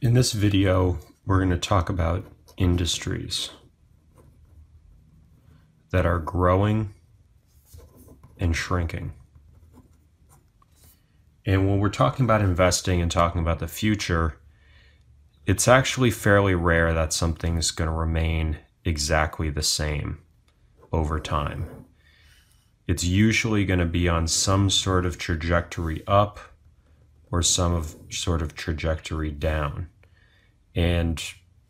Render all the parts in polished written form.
In this video, we're going to talk about industries that are growing and shrinking. And when we're talking about investing and talking about the future, it's actually fairly rare that something's going to remain exactly the same over time. It's usually going to be on some sort of trajectory up or sort of trajectory down. And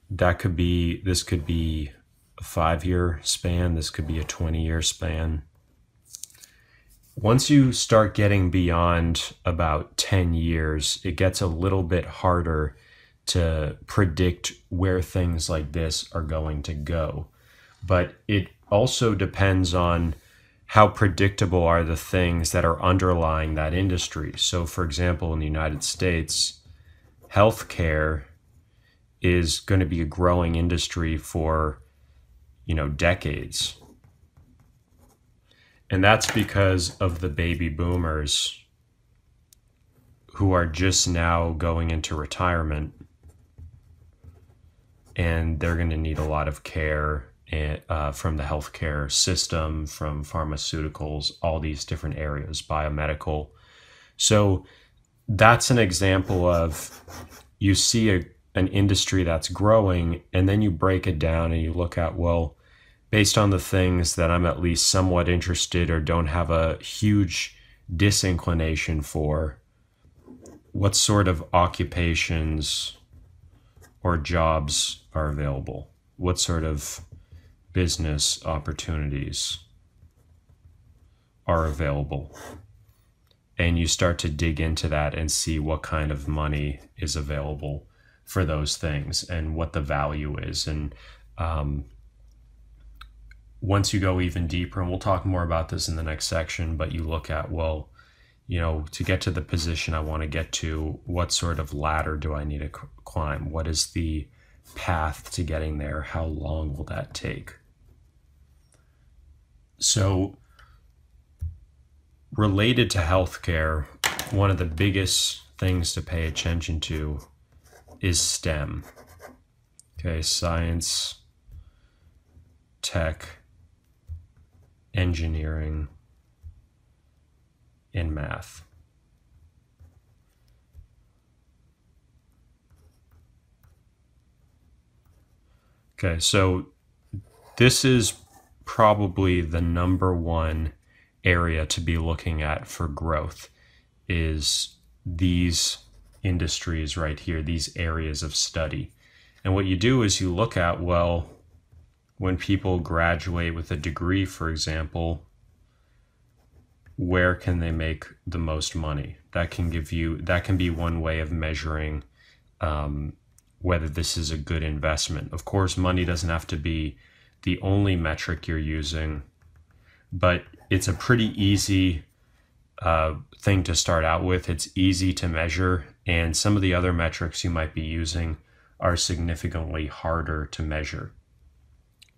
this could be a 5-year span, this could be a 20-year span. Once you start getting beyond about 10 years, it gets a little bit harder to predict where things like this are going to go. But it also depends on how predictable are the things that are underlying that industry. So, for example, in the United States, healthcare is going to be a growing industry for, decades. And that's because of the baby boomers who are just now going into retirement, and they're going to need a lot of care from the healthcare system, from pharmaceuticals, all these different areas, biomedical. So that's an example of, you see an industry that's growing, and then you break it down and you look at, well, based on the things that I'm at least somewhat interested or don't have a huge disinclination for, what sort of occupations or jobs are available? What sort of business opportunities are available? And you start to dig into that and see what kind of money is available for those things and what the value is. And once you go even deeper, and we'll talk more about this in the next section, but you look at, well, to get to the position I want to get to, what sort of ladder do I need to climb? What is the path to getting there? How long will that take? So, related to healthcare, one of the biggest things to pay attention to is STEM. Okay, science, tech, engineering, and math. Okay, so this is probably the number one area to be looking at for growth, is these industries right here, these areas of study. And what you do is you look at, well, when people graduate with a degree, for example, where can they make the most money? That can be one way of measuring whether this is a good investment. Of course, money doesn't have to be the only metric you're using, but it's a pretty easy thing to start out with. It's easy to measure, and some of the other metrics you might be using are significantly harder to measure.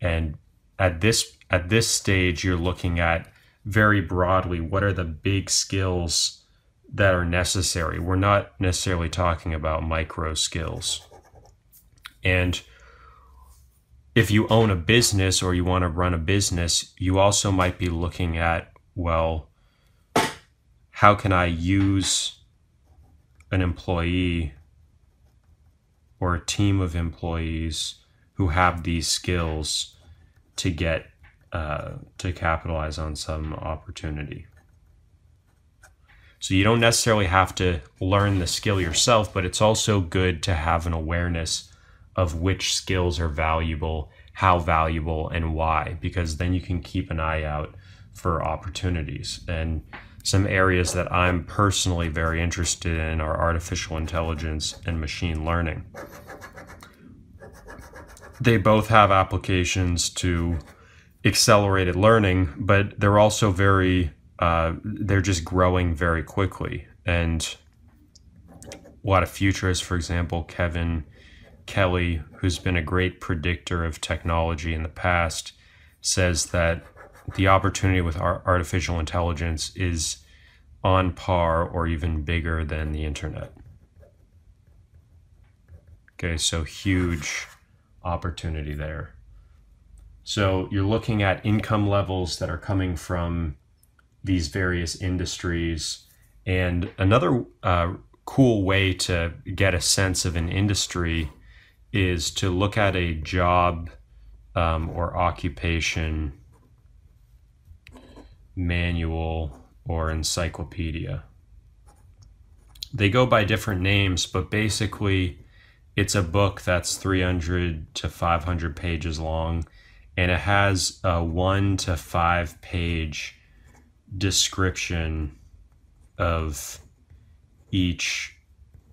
And at this stage, you're looking at very broadly, what are the big skills that are necessary? We're not necessarily talking about micro skills. And if you own a business or you want to run a business, you also might be looking at, well, how can I use an employee or a team of employees who have these skills to get to capitalize on some opportunity. So you don't necessarily have to learn the skill yourself, but it's also good to have an awareness of which skills are valuable, how valuable, and why, because then you can keep an eye out for opportunities. And some areas that I'm personally very interested in are artificial intelligence and machine learning. They both have applications to accelerated learning, but they're also they're just growing very quickly. And a lot of futurists, for example, Kevin Kelly, who's been a great predictor of technology in the past, says that the opportunity with artificial intelligence is on par or even bigger than the internet. Okay, so huge opportunity there. So you're looking at income levels that are coming from these various industries. And another cool way to get a sense of an industry is to look at a job or occupation manual or encyclopedia. They go by different names, but basically it's a book that's 300 to 500 pages long, and it has a 1 to 5 page description of each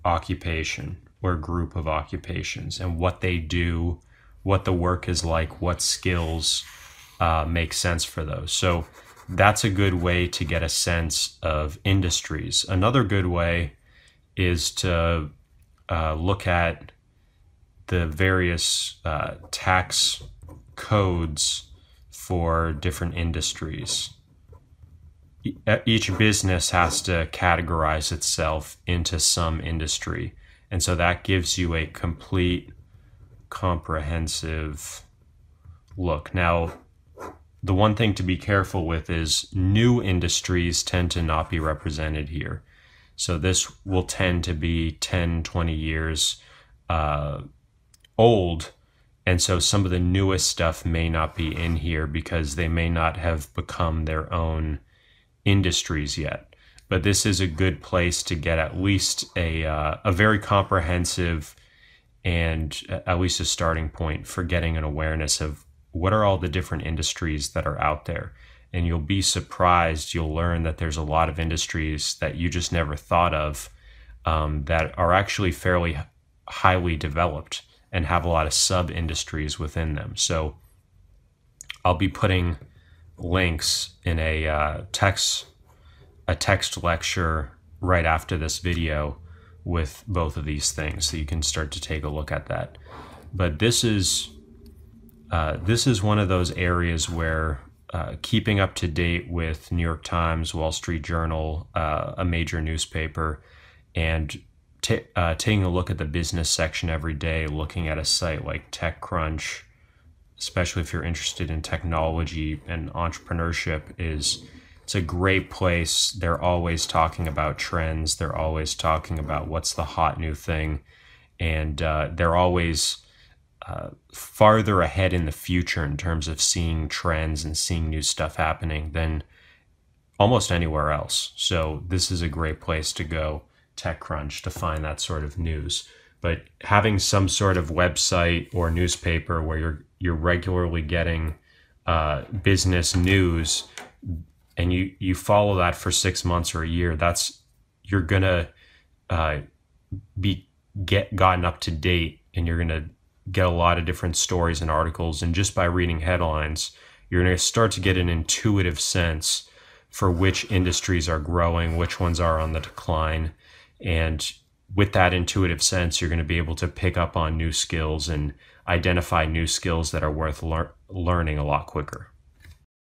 occupation or group of occupations and what they do, what the work is like, what skills make sense for those. So that's a good way to get a sense of industries. Another good way is to look at the various tax codes for different industries. Each business has to categorize itself into some industry. And so that gives you a complete, comprehensive look. Now, the one thing to be careful with is new industries tend to not be represented here. So this will tend to be 10, 20 years old. And so some of the newest stuff may not be in here because they may not have become their own industries yet. But this is a good place to get at least a very comprehensive and at least a starting point for getting an awareness of what are all the different industries that are out there. And you'll be surprised, you'll learn that there's a lot of industries that you just never thought of that are actually fairly highly developed and have a lot of sub-industries within them. So I'll be putting links in a text lecture right after this video with both of these things, so you can start to take a look at that. But this is one of those areas where keeping up to date with New York Times, Wall Street Journal, a major newspaper, and taking a look at the business section every day, looking at a site like TechCrunch, especially if you're interested in technology and entrepreneurship, it's a great place. They're always talking about trends. They're always talking about what's the hot new thing. And they're always farther ahead in the future in terms of seeing trends and seeing new stuff happening than almost anywhere else. So this is a great place to go, TechCrunch, to find that sort of news. But having some sort of website or newspaper where you're regularly getting business news, and you follow that for 6 months or a year, you're gonna be gotten up to date, and you're gonna get a lot of different stories and articles. And just by reading headlines, you're gonna start to get an intuitive sense for which industries are growing, which ones are on the decline. And with that intuitive sense, you're going to be able to pick up on new skills and identify new skills that are worth learning a lot quicker.